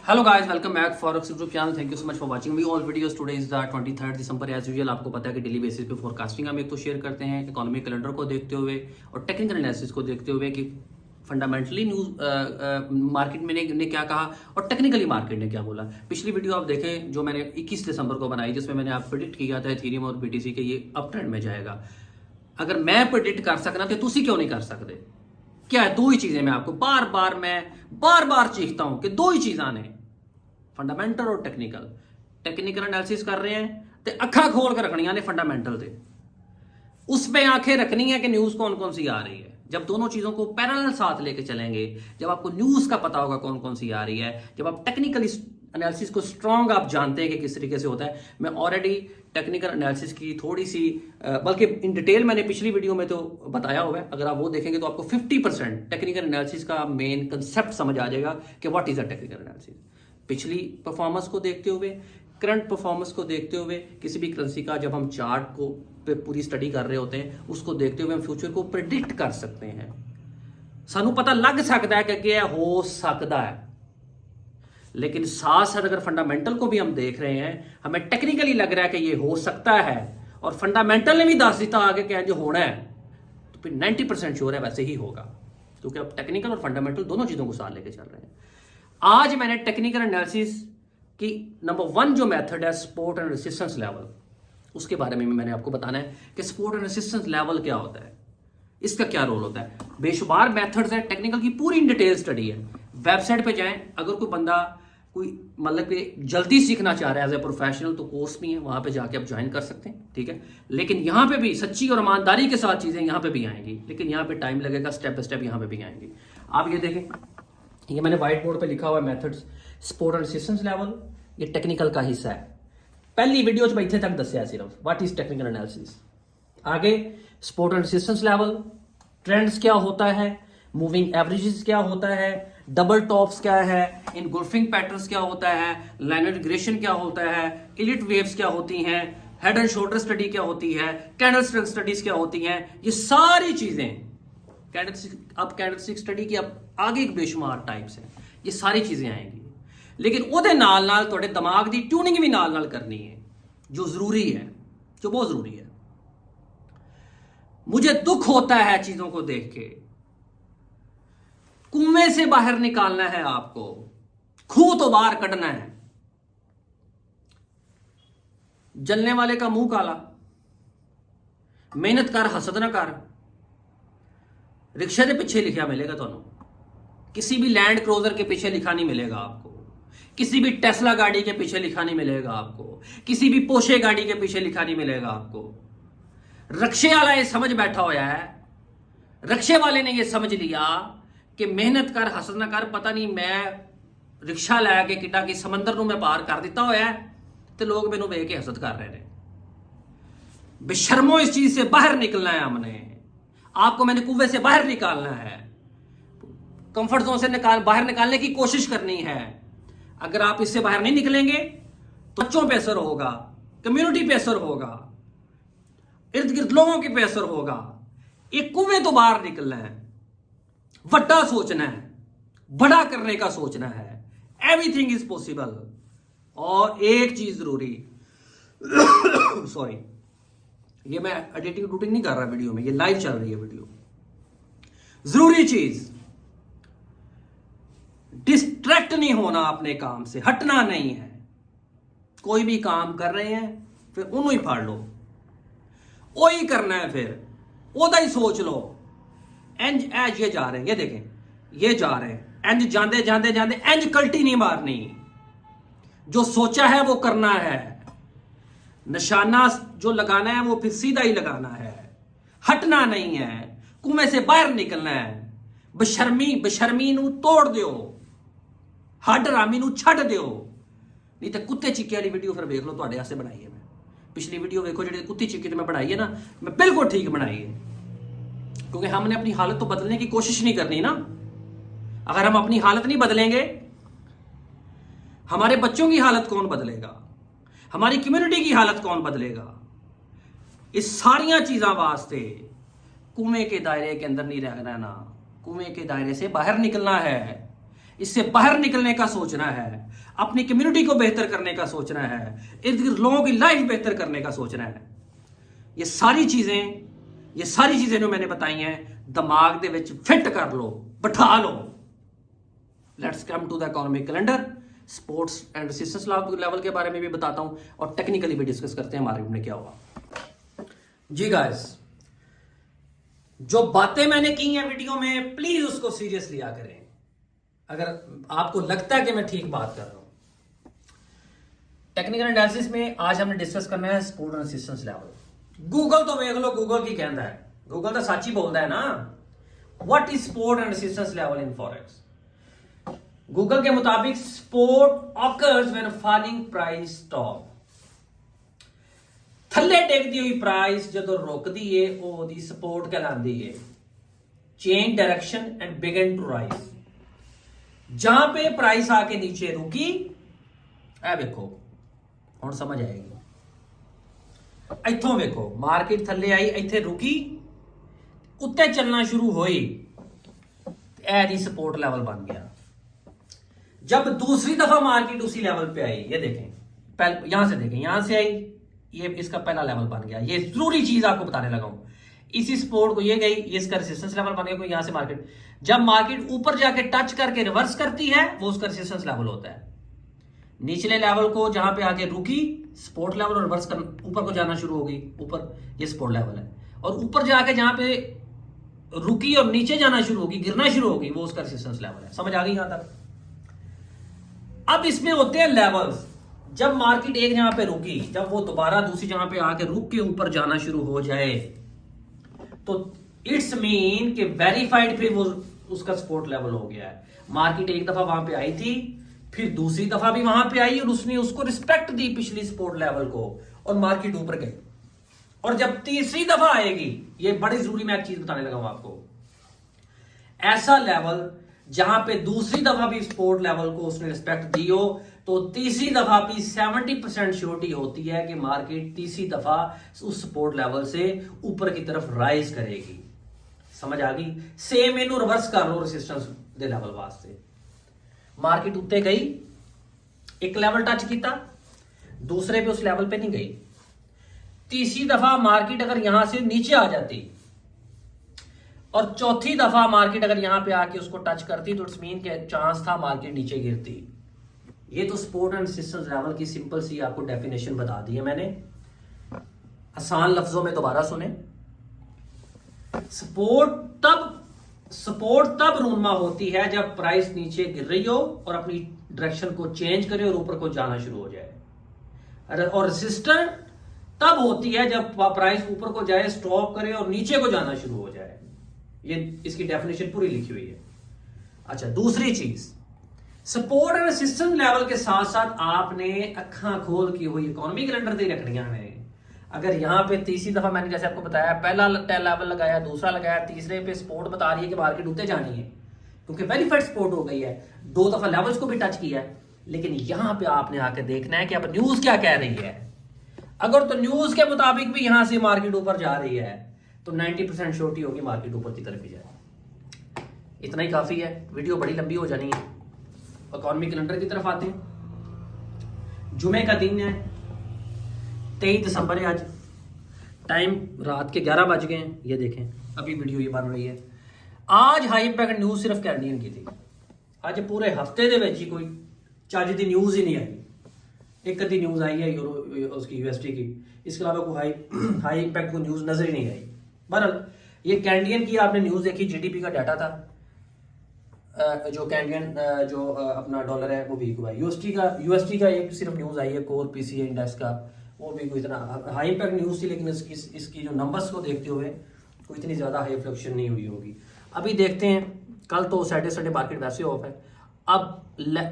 Hello guys, welcome back Forex YouTube channel. Thank you so much for watching me all videos. Today is the 23rd December as usual. आपको पता है कि daily basis पे forecasting हम एक तो share करते हैं इकोनॉमिक कैलेंडर को देखते हुए और टेक्निकल एनालिसिस को देखते हुए कि फंडामेंटली न्यूज मार्केट में ने क्या कहा और टेक्निकली मार्केट ने क्या बोला। पिछली वीडियो आप देखें जो मैंने 21 दिसंबर को बनाई जिसमें मैंने आप प्रेडिक्ट किया था इथेरियम और बीटीसी के ये अप ट्रेंड में जाएगा। अगर मैं प्रेडिक्ट कर सकना तो तुसी क्यों नहीं कर सकते? क्या है दो ही चीजें मैं आपको बार बार चीखता हूं कि दो ही चीज़ां ने फंडामेंटल और टेक्निकल एनालिसिस कर रहे हैं तो अखा खोल कर रखनिया ने फंडामेंटल से उस पे आंखें रखनी है कि न्यूज कौन कौन सी आ रही है। जब दोनों चीजों को पैरेलल साथ लेके चलेंगे, जब आपको न्यूज का पता होगा कौन कौन सी आ रही है, जब आप टेक्निकल एनालिसिस को स्ट्रांग आप जानते हैं कि किस तरीके से होता है। मैं ऑलरेडी टेक्निकल एनालिसिस की थोड़ी सी बल्कि इन डिटेल मैंने पिछली वीडियो में तो बताया हुआ है। अगर आप वो देखेंगे तो आपको 50% टेक्निकल एनालिसिस का मेन कंसेप्ट समझ आ जाएगा कि what is a technical analysis. पिछली परफॉर्मेंस को देखते हुए, करंट परफॉर्मेंस को देखते हुए, किसी भी करेंसी का जब हम चार्ट को पे पूरी स्टडी कर रहे होते हैं उसको देखते हुए हम फ्यूचर को प्रेडिक्ट कर सकते हैं। सानू पता लग सकता है कि क्या हो सकता है, लेकिन साथ साथ अगर फंडामेंटल को भी हम देख रहे हैं, हमें टेक्निकली लग रहा है कि ये हो सकता है और फंडामेंटल ने भी दस दिता आगे क्या जो होना है, तो फिर 90% श्योर है वैसे ही होगा, क्योंकि अब टेक्निकल और फंडामेंटल दोनों चीजों को साथ लेके चल रहे हैं। आज मैंने टेक्निकल एनालिसिस की नंबर 1 जो मेथड है सपोर्ट एंड रेजिस्टेंस लेवल, उसके बारे में मैंने आपको बताना है कि सपोर्ट एंड रेजिस्टेंस लेवल क्या होता है, इसका क्या रोल होता है। बेशुमार मेथड्स है, टेक्निकल की पूरी डिटेल स्टडी है। वेबसाइट पे जाएं, अगर कोई बंदा कोई मतलब कि जल्दी सीखना चाह रहा है एज ए प्रोफेशनल तो कोर्स भी है, वहां पे जाके आप ज्वाइन कर सकते हैं, ठीक है। लेकिन यहाँ पे भी सच्ची और ईमानदारी के साथ चीजें यहाँ पे भी आएंगी, लेकिन यहाँ पे टाइम लगेगा, स्टेप बाय स्टेप यहाँ पे भी आएंगी। आप ये देखें, ये मैंने व्हाइट बोर्ड पे लिखा हुआ है methods support and resistance level, ये टेक्निकल का हिस्सा है। पहली वीडियो में इतने तक दसिया सिर्फ व्हाट इज टेक्निकल एनालिसिस। आगे support and resistance level, trends क्या होता है, मूविंग एवरेजेस क्या होता है, डबल टॉप्स क्या है, इनगुल्फिंग पैटर्न्स क्या होता है, लाइनर रिग्रेशन क्या होता है, इलिट वेव्स क्या होती हैं, हेड एंड शोल्डर स्टडी क्या होती है, कैंडलस्टिक स्टडीज क्या होती हैं, ये सारी चीजें कैंडलस्टिक स्टडी की अब आगे एक बेशुमार टाइप्स है, ये सारी चीजें आएंगी। लेकिन ਉਹਦੇ ਨਾਲ ਤੁਹਾਡੇ दिमाग की ट्यूनिंग भी नाल करनी है, जो जरूरी है, जो बहुत जरूरी है। मुझे दुख होता है चीजों को देख के, कुएं से बाहर निकालना है आपको, खूह तो बाहर कढ़ना है। जलने वाले का मुंह काला, मेहनत कर हसद ना कर, रिक्शे के पीछे लिखा मिलेगा ਤੁਹਾਨੂੰ, किसी भी लैंड क्रूजर के पीछे लिखा नहीं मिलेगा आपको, किसी भी टेस्ला गाड़ी के पीछे लिखा नहीं मिलेगा आपको, किसी भी पोशे गाड़ी के पीछे लिखा नहीं मिलेगा आपको। रक्शे वाला ये समझ बैठा होया है, रक्शे वाले ने ये समझ लिया कि मेहनत कर हसद ना कर, पता नहीं मैं रिक्शा लैके किड्डा कि समंदर में पार कर दिता होया तो लोग मैनू वेख के हसद कर रहे हैं। बेशर्मो, इस चीज से बाहर निकलना है हमने, आपको मैंने कुएं से बाहर निकालना है, कंफर्ट जोन से बाहर निकालने की कोशिश करनी है। अगर आप इससे बाहर नहीं निकलेंगे तो बच्चों पे असर होगा, कम्युनिटी पे असर होगा, इर्द गिर्द लोगों के पे असर होगा। एक कुएं तो बाहर निकलना है, बड़ा सोचना है, बड़ा करने का सोचना है, एवरीथिंग इज पॉसिबल। और एक चीज जरूरी सॉरी, ये मैं एडिटिंग टूटिंग नहीं कर रहा वीडियो में, ये लाइव चल रही है वीडियो। जरूरी चीज, डिस्ट्रैक्ट नहीं होना, अपने काम से हटना नहीं है। कोई भी काम कर रहे हैं फिर उन्हों ही फाड़ लो, वही करना है, फिर ओदा ही सोच लो। एंज एज ये जा रहे हैं, ये देखें ये जा रहे हैं, एंज जाते जाते जाते एंज कल्टी नहीं मारनी, जो सोचा है वो करना है, निशाना जो लगाना है वो फिर सीधा ही लगाना है, हटना नहीं है, कुएं से बाहर निकलना है। बेशर्मी नू तोड़ दियो, हड रामी नू छड़ दियो, नहीं तो कुत्ते चिक्के वाली वीडियो फिर देख लो, ਤੁਹਾਡੇ वास्ते बनाई है मैं। पिछली वीडियो देखो, जी कुत्ती चिक्की तो मैं बनाई है ना, मैं बिल्कुल ठीक बनाई है, क्योंकि हमने अपनी हालत तो बदलने की कोशिश नहीं करनी ना। अगर हम अपनी हालत नहीं बदलेंगे, हमारे बच्चों की हालत कौन बदलेगा, हमारी कम्युनिटी की हालत कौन बदलेगा। इस सारिया चीज़ों वास्ते कुएं के दायरे के अंदर नहीं रहना, कुएं के दायरे से बाहर निकलना है। इससे बाहर निकलने का सोचना है, अपनी कम्युनिटी को बेहतर करने का सोचना है, इर्द गिर्द लोगों की लाइफ बेहतर करने का सोचना है, ये सारी चीजें जो मैंने बताई हैं दिमाग दे विच फिट कर लो, बैठा लो। Let's come to the economic calendar. Sports and resistance level के बारे में भी बताता हूं और टेक्निकली भी डिस्कस करते हैं मार्केट में क्या हुआ। जी गाइस, जो बातें मैंने की हैं वीडियो में प्लीज उसको सीरियस लिया करें, अगर आपको लगता है कि मैं ठीक बात कर रहा हूं। टेक्निकल एनालिसिस में आज हमने डिस्कस करना है support and resistance level. Google तो देख लो, गूगल की कहता है, गूगल तो सच ही बोलता है ना। What is support and resistance level in forex? Google के मुताबिक support occurs when falling price stop. थल्ले टेकदी हुई प्राइस जो रुकदी है वो सपोर्ट कहलाती है। Change direction and begin to rise. जहां पे प्राइस आके नीचे रुकी, ए देखो हुण समझ आएगी। इथों देखो मार्केट थल्ले आई, इथे रुकी, उत्ते चलना शुरू हुई, ए सपोर्ट लेवल बन गया। जब दूसरी दफा मार्केट उसी लेवल पे आई, ये देखें, यहां से देखें, यहां से आई, ये इसका पहला लेवल बन गया। ये जरूरी चीज आपको बताने लगा हूं। इसी सपोर्ट को ये गई, ये इसका रेजिस्टेंस लेवल बन गया। कोई यहां से मार्केट, जब मार्केट ऊपर जाके टच करके रिवर्स करती है, वो उसका रेजिस्टेंस लेवल होता है। निचले लेवल को जहां पे आके रुकी, सपोर्ट लेवल, और रिवर्स कर ऊपर को जाना शुरू हो गई, ऊपर, ये सपोर्ट लेवल है। और ऊपर जाके जहां पे रुकी और नीचे जाना शुरू होगी, गिरना शुरू होगी, वो उसका रेजिस्टेंस लेवल है। समझ आ गई यहां तक? अब इसमें होते हैं लेवल्स। जब मार्केट एक जहां पे रुकी, जब वो दोबारा दूसरी जहां पे आके रुक के ऊपर जाना शुरू हो जाए, तो इट्स मीन कि वेरीफाइड फिर वो उसका सपोर्ट लेवल हो गया है। मार्केट एक दफा वहां पे आई थी, फिर दूसरी दफा भी वहां पे आई और उसने उसको रिस्पेक्ट दी पिछली सपोर्ट लेवल को, और मार्केट ऊपर गई। और जब तीसरी दफा आएगी, ये बड़ी जरूरी, मैं एक चीज बताने लगा हूं आपको, ऐसा लेवल जहां पे दूसरी दफा भी सपोर्ट लेवल को उसने रिस्पेक्ट दी हो, तो तीसरी दफा भी 70% श्योरिटी होती है कि मार्केट तीसरी दफा उस सपोर्ट लेवल से ऊपर की तरफ राइज करेगी। समझ आ गई? सेम इनू रिवर्स कर लो रेजिस्टेंस दे लेवल वास्ते। मार्केट उत्ते गई, एक लेवल टच किया, दूसरे पे उस लेवल पे नहीं गई। तीसरी दफा मार्केट अगर यहां से नीचे आ जाती और चौथी दफा मार्केट अगर यहां पे आके उसको टच करती, तो इट्स मीन के चांस था मार्केट नीचे गिरती। ये तो सपोर्ट एंड रेजिस्टेंस लेवल की सिंपल सी आपको डेफिनेशन बता दी है मैंने, आसान लफ्जों में दोबारा सुने। सपोर्ट तब रूनमा होती है जब प्राइस नीचे गिर रही हो और अपनी डायरेक्शन को चेंज करे और ऊपर को जाना शुरू हो जाए। और रेजिस्टेंस तब होती है जब प्राइस ऊपर को जाए, स्टॉप करे और नीचे को जाना शुरू हो जाए। ये इसकी डेफिनेशन पूरी लिखी हुई है। अच्छा, दूसरी चीज, सपोर्ट एंड रेजिस्टेंस लेवल के साथ साथ आपने अखा खोल की हुई इकोनॉमी कैलेंडर दे रखनिया है। अगर यहां पे तीसरी दफा मैंने जैसे आपको बताया, पहला लेवल लगाया, दूसरा लगाया, तीसरे पे सपोर्ट बता रही है कि मार्केट ऊपर जानी है, क्योंकि वेरीफाइड सपोर्ट हो गई है, दो दफा लेवल्स को भी टच किया है। लेकिन यहां पे आपने आके देखना है कि अब न्यूज क्या कह रही है। अगर तो न्यूज के मुताबिक भी यहां से मार्केट ऊपर जा रही है, तो 90% श्योरिटी होगी मार्केट ऊपर की तरफ ही जाए। इतना ही काफी है, वीडियो बड़ी लंबी हो जानी है। इकोनॉमी कैलेंडर की तरफ आते हैं। जुमे का दिन है, 23 दिसंबर है आज, टाइम रात के 11 बज गए हैं। ये देखें अभी वीडियो ये बन रही है। आज हाई इंपैक्ट न्यूज सिर्फ कैनेडियन की थी। आज पूरे हफ्ते दे विच ही कोई चज दी न्यूज ही नहीं आई। एक अद्धी न्यूज आई है यूरो उसकी यूएसटी की, इसके अलावा कोई हाई इंपैक्ट को न्यूज नजर ही नहीं आई। बहरहाल ये कैनेडियन की आपने न्यूज देखी, जीडीपी का डाटा था, जो कैनेडियन जो अपना डॉलर है वो वीक हुआ है। यूएसटी का एक सिर्फ न्यूज आई है कोर पीसीए इंडेक्स का, वो भी कोई इतना हाई इंपैक्ट न्यूज थी, लेकिन इसकी जो नंबर्स को देखते हुए कोई इतनी ज्यादा हाई फ्लक्चुएशन नहीं हुई होगी। अभी देखते हैं, कल तो सैटरडे मार्केट वैसे ऑफ है। अब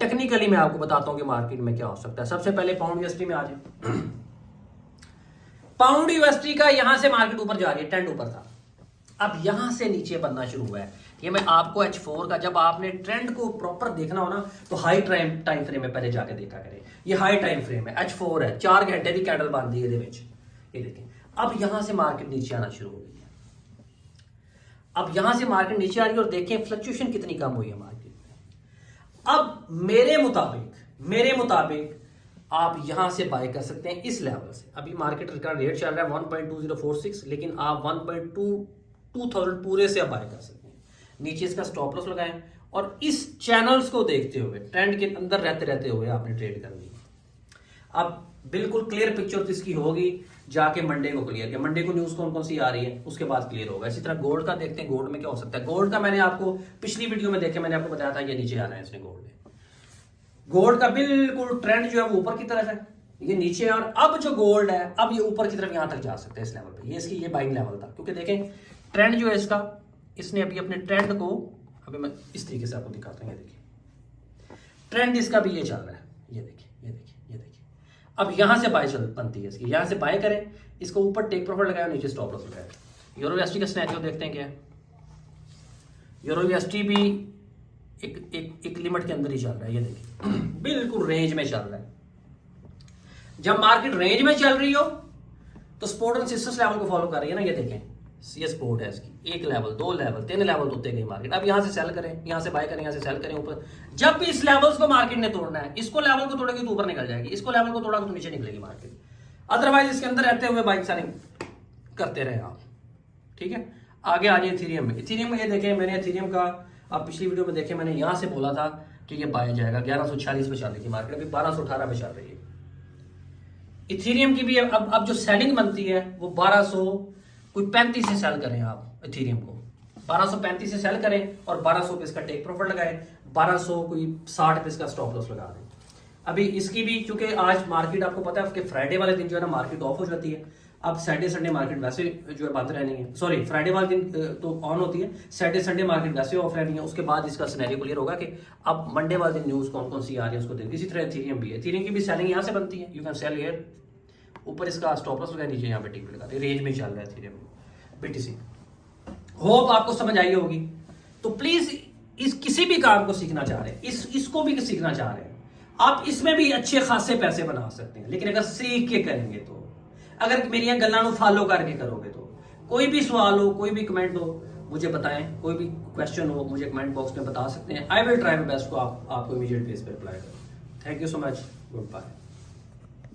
टेक्निकली मैं आपको बताता हूं कि मार्केट में क्या हो सकता है। सबसे पहले पाउंड यूएसडी में आ जाए। पाउंड यूएसडी का यहां से मार्केट ऊपर जा रही है, ट्रेंड ऊपर था, अब यहां से नीचे बनना शुरू हुआ है। ये मैं आपको H4 का, जब आपने ट्रेंड को प्रॉपर देखना हो ना, तो हाई टाइम फ्रेम में पहले जाके देखा करें। ये हाई टाइम फ्रेम है, H4 है, 4 घंटे की कैंडल बन रही है ये देखें। अब यहां से मार्केट नीचे आना शुरू हो गई है। अब यहां से मार्केट नीचे आ रही है और देखें फ्लक्चुएशन कितनी कम हुई है मार्केट में। अब मेरे मुताबिक आप यहां से बाय कर सकते हैं इस लेवल से। अभी मार्केट का रेट चल रहा है 1.2046, लेकिन आप 1.2000 पूरे से आप बाय कर सकते हैं। नीचे इसका स्टॉप लॉस लगाएं और इस चैनल्स को देखते हुए, ट्रेंड के अंदर रहते हुए आपने ट्रेड करनी है। अब बिल्कुल क्लियर पिक्चर तो इसकी होगी, जाके मंडे को क्लियर किया। मंडे को न्यूज कौन कौन सी आ रही है उसके बाद क्लियर होगा। इसी तरह गोल्ड का देखते हैं, गोल्ड में क्या हो सकता है। गोल्ड का मैंने आपको पिछली वीडियो में देखे, मैंने आपको बताया था ये नीचे आना है इसने। गोल्ड का बिल्कुल ट्रेंड जो है वो ऊपर की तरफ है, ये नीचे है। और अब जो गोल्ड है अब ये ऊपर की तरफ यहां तक जा सकता है इस लेवल पे। ये इसकी ये बाइंग लेवल था, क्योंकि देखें ट्रेंड जो है इसका, इसने अभी अपने ट्रेंड को, अभी मैं इस तरीके से आपको दिखाता हूँ। ये देखिए ट्रेंड इसका भी ये चल रहा है, ये देखिए अब यहां से बाय बनती है इसकी, यहां से बाय करें, इसको ऊपर टेक प्रॉफिट लगाया, नीचे स्टॉप लॉस लगाया। यूरो यूएसडी का सिनेरियो देखते हैं क्या है। यूरो यूएसडी भी एक लिमिट के अंदर ही चल रहा है, ये देखिए बिल्कुल रेंज में चल रहा है। जब मार्केट रेंज में चल रही हो तो सपोर्ट एंड रेजिस्टेंस लेवल को फॉलो कर रही है ना। ये देखें ये सपोर्ट है इसकी, 1 लेवल 2 लेवल 3 लेवल तोड़ते गई मार्केट। अब यहां से सेल करें, यहां से बाय करें, यहां से सेल करें ऊपर। जब भी इस लेवल्स को मार्केट ने तोड़ना है, इसको लेवल को तोड़ेगी तो ऊपर निकल जाएगी, इसको लेवल को तोड़ा तो नीचे निकलेगी मार्केट। अदरवाइज इसके अंदर रहते हुए बाइक सेलिंग करते रहे आप, ठीक है। आगे आ जाए इथेरियम में। इथेरियम में ये देखें, मैंने इथेरियम का आप पिछली वीडियो में देखें, मैंने यहां से बोला था कि ये बाय जाएगा। 1146 पे चल रही थी मार्केट, अभी 1218 पे चल रही है। इथेरियम की भी अब जो सेलिंग बनती है वो 1235 से सेल करें आप इथेरियम को, 1235 से सेल करें और 1200 पे इसका टेक प्रॉफिट लगाएं, 1260 पे इसका स्टॉप लॉस लगा दें। अभी इसकी भी, क्योंकि आज मार्केट आपको पता है कि फ्राइडे वाले दिन जो है ना मार्केट ऑफ हो जाती है। अब सैटरडे संडे मार्केट वैसे जो है बंद रहनी है, सॉरी फ्राइडे वाले दिन तो ऑन होती है, सैटरडे संडे मार्केट वैसे ऑफ रहनी है। उसके बाद इसका सिनेरियो क्लियर होगा कि अब मंडे वाले दिन न्यूज कौन कौन सी आ रही है उसको देखिए। इसी तरह इथेरियम भी है, इथेरियम की भी सेलिंग यहाँ से बनती है, यू कैन सेल हियर। ऊपर इसका स्टॉप लॉस लगा, नीचे यहाँ पे टिक लगा, रेंज में चल रहा है इथेरियम बीटीसी। होप आपको समझ आई होगी। तो प्लीज इस किसी भी काम को सीखना चाह रहे हैं, इसको भी सीखना चाह रहे हैं आप, इसमें भी अच्छे खासे पैसे बना सकते हैं। लेकिन अगर सीख के करेंगे तो, अगर मेरी गल्लां नूं फॉलो करके करोगे तो। कोई भी सवाल हो, कोई भी कमेंट हो मुझे बताएं, कोई भी क्वेश्चन हो मुझे कमेंट बॉक्स में बता सकते हैं। I will try my best को आपको इमीडिएट बेस पे रिप्लाई करूं। Thank you so much, good bye.